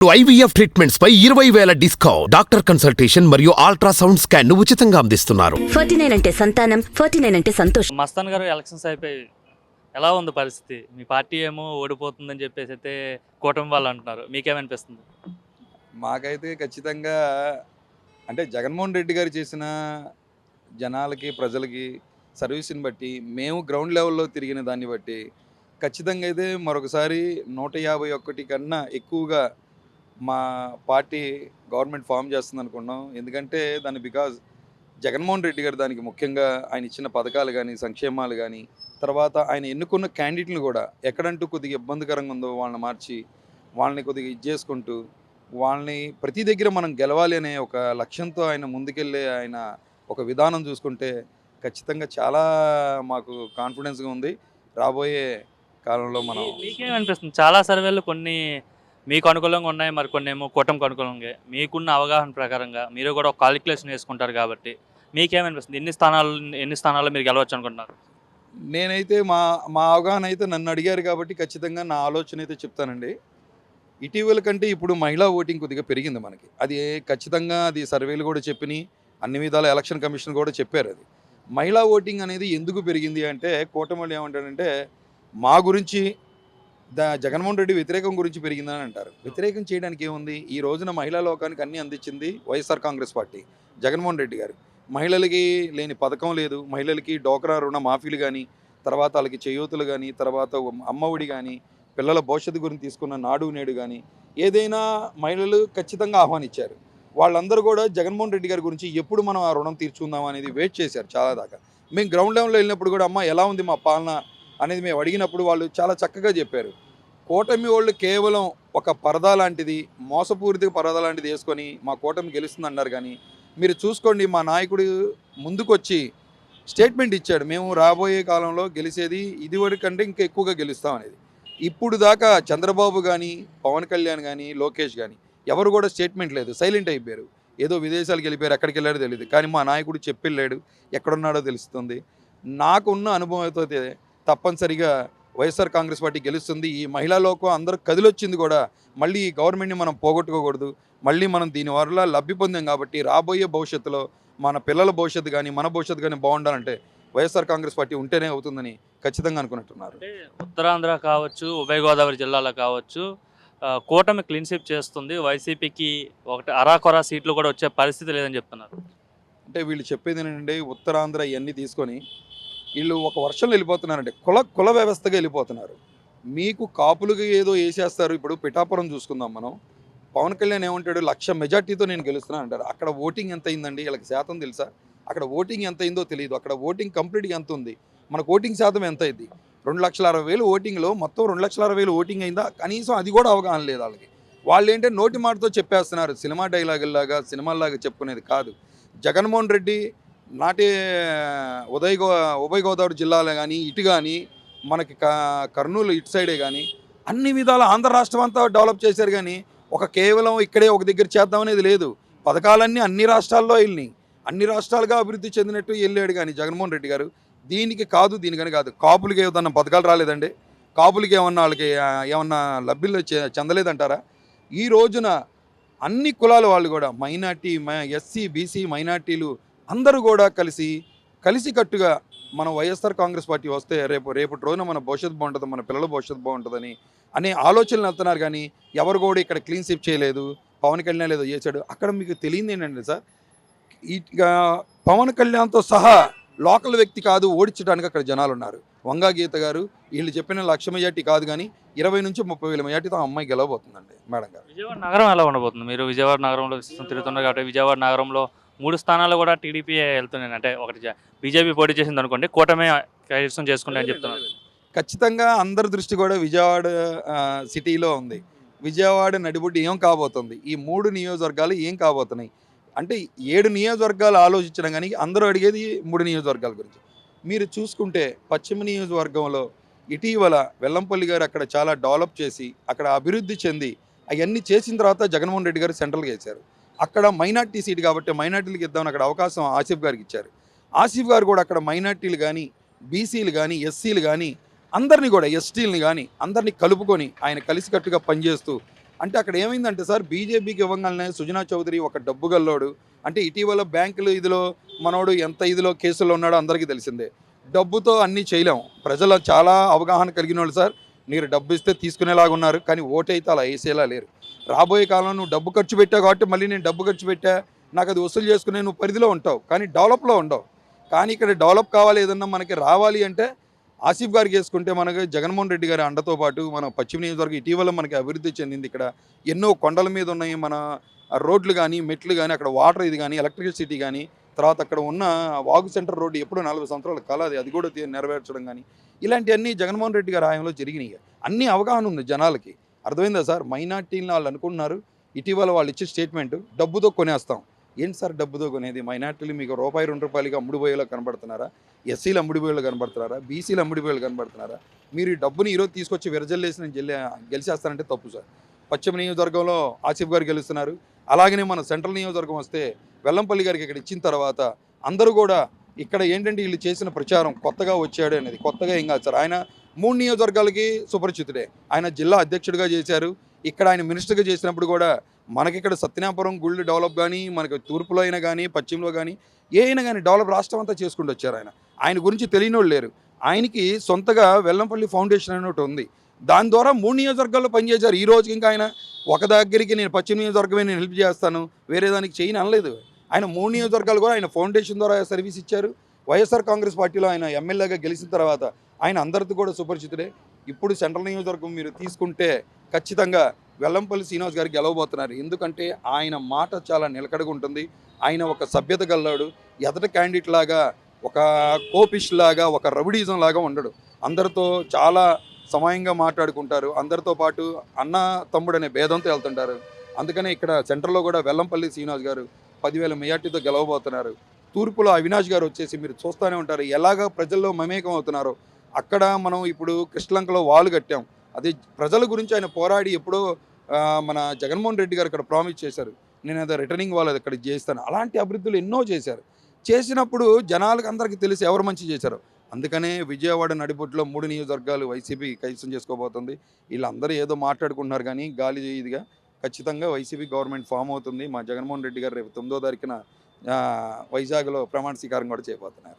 IVF treatments పై 20,000 discount. Doctor consultation మరియు ultrasound scan ను ఉచితంగా అందిస్తున్నారు. 49 అంటే సంతానం, 49 అంటే సంతోషం. మస్తాన్ గారు ఎలక్షన్స్ అయిపోయి ఎలా ఉంది పరిస్థితి? మీ పార్టీ ఏమో ఓడిపోతుందని చెప్పేసి అయితే కూటమి వాళ్ళు అంటున్నారు. మీకేమనిపిస్తుంది? మాకైతే ఖచ్చితంగా అంటే జగన్మోహన్ రెడ్డి గారు చేసిన జనాలకి ప్రజలకి సర్వీస్ని బట్టి మేము గ్రౌండ్ లెవెల్లో తిరిగిన దాన్ని బట్టి ఖచ్చితంగా అయితే మరొకసారి 151 కన్నా ఎక్కువగా మా పార్టీ గవర్నమెంట్ ఫామ్ చేస్తుంది అనుకున్నాం. ఎందుకంటే దాన్ని బికాజ్ జగన్మోహన్ రెడ్డి గారు దానికి ముఖ్యంగా ఆయన ఇచ్చిన పథకాలు కానీ సంక్షేమాలు కానీ తర్వాత ఆయన ఎన్నుకున్న క్యాండిడేట్లను కూడా ఎక్కడంటూ కొద్దిగా ఇబ్బందికరంగా ఉందో వాళ్ళని మార్చి వాళ్ళని కొద్దిగా ఇది చేసుకుంటూ వాళ్ళని ప్రతి దగ్గర మనం గెలవాలి అనే ఒక లక్ష్యంతో ఆయన ముందుకెళ్ళే ఆయన ఒక విధానం చూసుకుంటే ఖచ్చితంగా చాలా మాకు కాన్ఫిడెన్స్గా ఉంది. రాబోయే కాలంలో మనం మీకేమనిపిస్తుంది? చాలా సర్వేలు కొన్ని మీకు అనుకూలంగా ఉన్నాయి, మరి కొన్ని ఏమో కూటమికి అనుకూలంగా. మీకున్న అవగాహన ప్రకారంగా మీరు కూడా ఒక కాలిక్యులేషన్ వేసుకుంటారు కాబట్టి మీకేమనిపిస్తుంది? ఎన్ని స్థానాల్లో మీరు గెలవచ్చు అనుకుంటున్నారు? నేనైతే మా అవగాహన అయితే నన్ను అడిగారు కాబట్టి ఖచ్చితంగా నా ఆలోచన అయితే చెప్తానండి. ఇటీవల కంటే ఇప్పుడు మహిళా ఓటింగ్ కొద్దిగా పెరిగింది మనకి. అది ఖచ్చితంగా అది సర్వేలు కూడా చెప్పినాయి, అన్ని విధాల ఎలక్షన్ కమిషన్ కూడా చెప్పారు. అది మహిళా ఓటింగ్ అనేది ఎందుకు పెరిగింది అంటే కూటమి వాళ్ళు ఏమంటారంటే మా గురించి జగన్మోహన్ రెడ్డి వ్యతిరేకం గురించి పెరిగిందని అంటారు. వ్యతిరేకం చేయడానికి ఏముంది? ఈ రోజున మహిళా లోకానికి అన్నీ అందించింది వైఎస్ఆర్ కాంగ్రెస్ పార్టీ, జగన్మోహన్ రెడ్డి గారు. మహిళలకి లేని పథకం లేదు. మహిళలకి డోక్రా రుణ మాఫీలు కానీ తర్వాత వాళ్ళకి చేయూతలు కానీ తర్వాత అమ్మఒడి కానీ పిల్లల భవిష్యత్తు గురించి తీసుకున్న నాడు నేడు కానీ ఏదైనా మహిళలు ఖచ్చితంగా ఆహ్వానించారు. వాళ్ళందరూ కూడా జగన్మోహన్ రెడ్డి గారి గురించి ఎప్పుడు మనం ఆ రుణం తీర్చుకుందాం అనేది వెయిట్ చేశారు చాలా దాకా. మేము గ్రౌండ్ లెవెల్లో వెళ్ళినప్పుడు కూడా అమ్మ ఎలా ఉంది మా పాలన అనేది మేము అడిగినప్పుడు వాళ్ళు చాలా చక్కగా చెప్పారు. కూటమి వాళ్ళు కేవలం ఒక పరదా లాంటిది, మోసపూరిత పరదా లాంటిది వేసుకొని మా కూటమి గెలుస్తుంది అన్నారు. కానీ మీరు చూసుకోండి, మా నాయకుడు ముందుకొచ్చి స్టేట్మెంట్ ఇచ్చాడు, మేము రాబోయే కాలంలో గెలిచేది ఇదివరకు కంటే ఇంకా ఎక్కువగా గెలుస్తాం అనేది. ఇప్పుడు దాకా చంద్రబాబు కానీ పవన్ కళ్యాణ్ కానీ లోకేష్ కానీ ఎవరు కూడా స్టేట్మెంట్ లేదు, సైలెంట్ అయిపోయారు. ఏదో విదేశాలకు వెళ్ళిపోయారు, ఎక్కడికి వెళ్ళారో తెలియదు. కానీ మా నాయకుడు చెప్పెళ్ళాడు, ఎక్కడున్నాడో తెలుస్తుంది. నాకున్న అనుభవంతో తప్పనిసరిగా వైఎస్ఆర్ కాంగ్రెస్ పార్టీ గెలుస్తుంది. ఈ మహిళా లోకం అందరూ కదిలొచ్చింది కూడా. మళ్ళీ ఈ గవర్నమెంట్ని మనం పోగొట్టుకోకూడదు, మళ్ళీ మనం దీనివల్ల లబ్ధి పొందాం కాబట్టి రాబోయే భవిష్యత్తులో మన పిల్లల భవిష్యత్తు కానీ మన భవిష్యత్తు కానీ బాగుండాలంటే వైఎస్ఆర్ కాంగ్రెస్ పార్టీ ఉంటేనే అవుతుందని ఖచ్చితంగా అనుకుంటున్నారు. ఉత్తరాంధ్ర కావచ్చు, ఉభయ గోదావరి జిల్లాలో కావచ్చు, కూటమి క్లీన్ స్వీప్ చేస్తుంది. వైసీపీకి ఒకటి అరాకొరా సీట్లు కూడా వచ్చే పరిస్థితి లేదని చెప్తున్నారు. అంటే వీళ్ళు చెప్పేది ఏంటంటే ఉత్తరాంధ్ర ఇవన్నీ తీసుకొని వీళ్ళు ఒక వర్షంలో వెళ్ళిపోతున్నారంటే కుల వ్యవస్థగా వెళ్ళిపోతున్నారు. మీకు కాపులుగా ఏదో వేసేస్తారు. ఇప్పుడు పిఠాపురం చూసుకుందాం మనం. పవన్ కళ్యాణ్ ఏమంటాడు, 1,00,000 మెజార్టీతో నేను గెలుస్తున్నాను అంటారు. అక్కడ ఓటింగ్ ఎంత అయిందండి? వీళ్ళకి శాతం తెలుసా? అక్కడ ఓటింగ్ ఎంత అయిందో తెలియదు. అక్కడ ఓటింగ్ కంప్లీట్గా ఎంత ఉంది? మనకు ఓటింగ్ శాతం ఎంత అయింది? 2,60,000 ఓటింగ్లో మొత్తం 2,60,000 ఓటింగ్ అయిందా? కనీసం అది కూడా అవగాహన లేదు వాళ్ళకి. వాళ్ళు ఏంటంటే నోటి మాటతో చెప్పేస్తున్నారు. సినిమా డైలాగుల్లాగా సినిమాల్లాగా చెప్పుకునేది కాదు. జగన్మోహన్ రెడ్డి నాటి ఉభయ గోదావరి జిల్లాలో కానీ ఇటు కానీ మనకి కర్నూలు ఇటు సైడే కానీ అన్ని విధాల ఆంధ్ర రాష్ట్రం అంతా డెవలప్ చేశారు. కానీ ఒక కేవలం ఇక్కడే ఒక దగ్గర చేద్దామనేది లేదు. పథకాలన్నీ అన్ని రాష్ట్రాల్లో వెళ్ళినాయి, అన్ని రాష్ట్రాలుగా అభివృద్ధి చెందినట్టు వెళ్ళాడు. కానీ జగన్మోహన్ రెడ్డి గారు దీనికి కాదు, దీనికని కాదు. కాపులకి ఏదన్నా పథకాలు రాలేదండి? కాపులకి ఏమన్నా వాళ్ళకి ఏమన్నా లబ్ధిలో చెందలేదంటారా? ఈ రోజున అన్ని కులాల వాళ్ళు కూడా మైనార్టీ, ఎస్సీ, బీసీ మైనార్టీలు అందరూ కూడా కలిసికట్టుగా మనం వైఎస్ఆర్ కాంగ్రెస్ పార్టీ వస్తే రేపటి రోజున మన భవిష్యత్తు బాగుంటుంది, మన పిల్లల భవిష్యత్తు బాగుంటుందని అనే ఆలోచనలు వెళ్తున్నారు. కానీ ఎవరు కూడా ఇక్కడ క్లీన్ స్వీప్ చేయలేదు. పవన్ కళ్యాణ్ ఏదో చేశాడు. అక్కడ మీకు తెలియదు ఏంటంటే సార్, పవన్ కళ్యాణ్తో సహా లోకల్ వ్యక్తి కాదు ఓడించడానికి అక్కడ జనాలు ఉన్నారు. వంగా గీత గారు వీళ్ళు చెప్పిన 1,00,000 మెజార్టీ కాదు కానీ 20,000 నుంచి 30,000 మెజార్టీతో అమ్మాయి గెలవబోతుందండి మేడం గారు. విజయవాడ నగరం ఎలా ఉండబోతుంది? మీరు విజయవాడ నగరంలో తిరుగుతున్నారు కాబట్టి విజయవాడ నగరంలో 3 స్థానాలు కూడా టీడీపీ వెళ్తున్నాయి. అంటే ఒకటి బీజేపీ పోటీ చేసింది అనుకోండి, కూటమి కైవసం చేసుకుంటే అని చెప్తున్నారు. ఖచ్చితంగా అందరి దృష్టి కూడా విజయవాడ సిటీలో ఉంది. విజయవాడ నడిబొడ్డు ఏం కాబోతుంది? ఈ 3 నియోజకవర్గాలు ఏం కాబోతున్నాయి అంటే 7 నియోజకవర్గాలు ఆలోచించడం. కానీ అందరూ అడిగేది 3 నియోజకవర్గాల గురించి. మీరు చూసుకుంటే పశ్చిమ నియోజకవర్గంలో ఇటీవల వెల్లంపల్లి గారు అక్కడ చాలా డెవలప్ చేసి అక్కడ అభివృద్ధి చెంది అవన్నీ చేసిన తర్వాత జగన్మోహన్ రెడ్డి గారు సెంట్రల్గా వేశారు. అక్కడ మైనార్టీ సీట్ కాబట్టి మైనార్టీలకు ఇద్దామని అక్కడ అవకాశం ఆసిఫ్ గారికి ఇచ్చారు. ఆసిఫ్ గారు కూడా అక్కడ మైనార్టీలు కానీ బీసీలు కానీ ఎస్సీలు కానీ అందరినీ కూడా ఎస్టీలని కానీ అందరినీ కలుపుకొని ఆయన కలిసికట్టుగా పనిచేస్తూ అంటే అక్కడ ఏమైందంటే సార్, బీజేపీకి ఇవ్వగానే సుజనా చౌదరి ఒక డబ్బు గల్లోడు. అంటే ఇటీవల బ్యాంకులు ఇదిలో మనోడు ఎంత ఇదిలో కేసుల్లో ఉన్నాడో అందరికీ తెలిసిందే. డబ్బుతో అన్నీ చేయలేం. ప్రజలు చాలా అవగాహన కలిగిన వాళ్ళు సార్. మీరు డబ్బు ఇస్తే తీసుకునేలాగా ఉన్నారు, కానీ ఓటైతే అలా వేసేలా లేరు. రాబోయే కాలంలో నువ్వు డబ్బు ఖర్చు పెట్టావు కాబట్టి మళ్ళీ నేను డబ్బు ఖర్చు పెట్టా, నాకు అది వసూలు చేసుకునే నువ్వు పరిధిలో ఉంటావు, కానీ డెవలప్లో ఉండవు. కానీ ఇక్కడ డెవలప్ కావాలి, ఏదన్నా మనకి రావాలి అంటే ఆసిఫ్ గారికి వేసుకుంటే మనకి జగన్మోహన్ రెడ్డి గారి అండతో పాటు మన పశ్చిమ నియోజకవర్గం ఇటీవల మనకి అభివృద్ధి చెందింది. ఇక్కడ ఎన్నో కొండల మీద ఉన్నాయి మన రోడ్లు కానీ, మెట్లు కానీ, అక్కడ వాటర్ ఇది కానీ, ఎలక్ట్రిసిటీ కానీ, తర్వాత అక్కడ ఉన్న వాగు సెంటర్ రోడ్డు ఎప్పుడో 40 సంవత్సరాల కల అది కూడా నెరవేర్చడం కానీ, ఇలాంటివన్నీ జగన్మోహన్ రెడ్డి గారి హయాంలో జరిగినాయి. అన్నీ అవగాహన ఉంది జనాలకి. అర్థమైందా సార్? మైనార్టీని వాళ్ళు అనుకుంటున్నారు. ఇటీవల వాళ్ళు ఇచ్చే స్టేట్మెంట్ డబ్బుతో కొనేస్తాం. ఏంటి సార్ డబ్బుతో కొనేది? మైనార్టీలు మీకు రూపాయి 2 రూపాయలకి అమ్ముడుపోయేలా కనబడుతున్నారా? ఎస్సీలు అమ్ముడుపోయేలా కనబడుతున్నారా? బీసీలు అమ్ముడుపోయేలా కనబడుతున్నారా? మీరు ఈ డబ్బుని ఈరోజు తీసుకొచ్చి విరజల్లేసి నేను గెలిచేస్తానంటే తప్పు సార్. పశ్చిమ నియోజకవర్గంలో ఆసిఫ్ గారు గెలుస్తున్నారు. అలాగనే మన సెంట్రల్ నియోజకవర్గం వస్తే వెల్లంపల్లి గారికి ఇక్కడ ఇచ్చిన తర్వాత అందరూ కూడా ఇక్కడ ఏంటంటే వీళ్ళు చేసిన ప్రచారం కొత్తగా వచ్చాడు అనేది. కొత్తగా ఏం కాదు సార్. ఆయన 3 నియోజకవర్గాలకి సుపరిచితుడే. ఆయన జిల్లా అధ్యక్షుడిగా చేశారు. ఇక్కడ ఆయన మినిస్టర్గా చేసినప్పుడు కూడా మనకిక్కడ సత్యనాపురం గుళ్ళు డెవలప్ కానీ, మనకి తూర్పులో అయినా కానీ, పశ్చిమలో కానీ ఏ అయినా కానీ డెవలప్ రాష్ట్రం అంతా చేసుకుంటూ వచ్చారు. ఆయన గురించి తెలియని వాళ్ళు లేరు. ఆయనకి సొంతగా వెల్లంపల్లి ఫౌండేషన్ అని ఒకటి ఉంది. దాని ద్వారా 3 నియోజకవర్గాల్లో పనిచేశారు. ఈ రోజుకి ఇంకా ఆయన ఒక దగ్గరికి నేను పశ్చిమ నియోజకవర్గమే నేను హెల్ప్ చేస్తాను, వేరే దానికి చేయని అనలేదు. ఆయన 3 నియోజకవర్గాలు కూడా ఆయన ఫౌండేషన్ ద్వారా సర్వీస్ ఇచ్చారు. వైఎస్ఆర్ కాంగ్రెస్ పార్టీలో ఆయన ఎమ్మెల్యేగా గెలిచిన తర్వాత ఆయన అందరితో కూడా సుపరిచితుడే. ఇప్పుడు సెంట్రల్ నియోజకవర్గం మీరు తీసుకుంటే ఖచ్చితంగా వెల్లంపల్లి శ్రీనివాస్ గారు గెలవబోతున్నారు. ఎందుకంటే ఆయన మాట చాలా నిలకడగా ఉంటుంది. ఆయన ఒక సభ్యత గల్లాడు. ఎదట క్యాండిడేట్ లాగా, ఒక కోపిష్ లాగా, ఒక రౌడీజం లాగా ఉండడు. అందరితో చాలా సమయంగా మాట్లాడుకుంటారు. అందరితో పాటు అన్న తమ్ముడు అనే భేదంతో వెళ్తుంటారు. అందుకనే ఇక్కడ సెంట్రల్లో కూడా వెల్లంపల్లి శ్రీనివాస్ గారు 10,000 మెజార్టీతో గెలవబోతున్నారు. తూర్పులో అవినాష్ గారు వచ్చేసి మీరు చూస్తూనే ఉంటారు ఎలాగ ప్రజల్లో మమేకం అవుతున్నారో. అక్కడ మనం ఇప్పుడు కృష్ణలంకలో వాలు కట్టాం. అది ప్రజల గురించి ఆయన పోరాడి ఎప్పుడో మన జగన్మోహన్ రెడ్డి గారు ఇక్కడ ప్రామిస్ చేశారు, నేను ఏదో రిటర్నింగ్ వాళ్ళు ఇక్కడ చేస్తాను. అలాంటి అభివృద్ధులు ఎన్నో చేశారు. చేసినప్పుడు జనాలకు అందరికీ తెలిసి ఎవరు మంచి చేశారు. అందుకనే విజయవాడ నడిబొట్టులో 3 నియోజకవర్గాలు వైసీపీ కైవసం చేసుకోబోతుంది. వీళ్ళందరూ ఏదో మాట్లాడుకుంటున్నారు కానీ గాలి ఇదిగా ఖచ్చితంగా వైసీపీ గవర్నమెంట్ ఫామ్ అవుతుంది. మా జగన్మోహన్ రెడ్డి గారు రేపు 9వ తారీఖున వైజాగ్లో ప్రమాణ స్వీకారం కూడా చేయబోతున్నారు.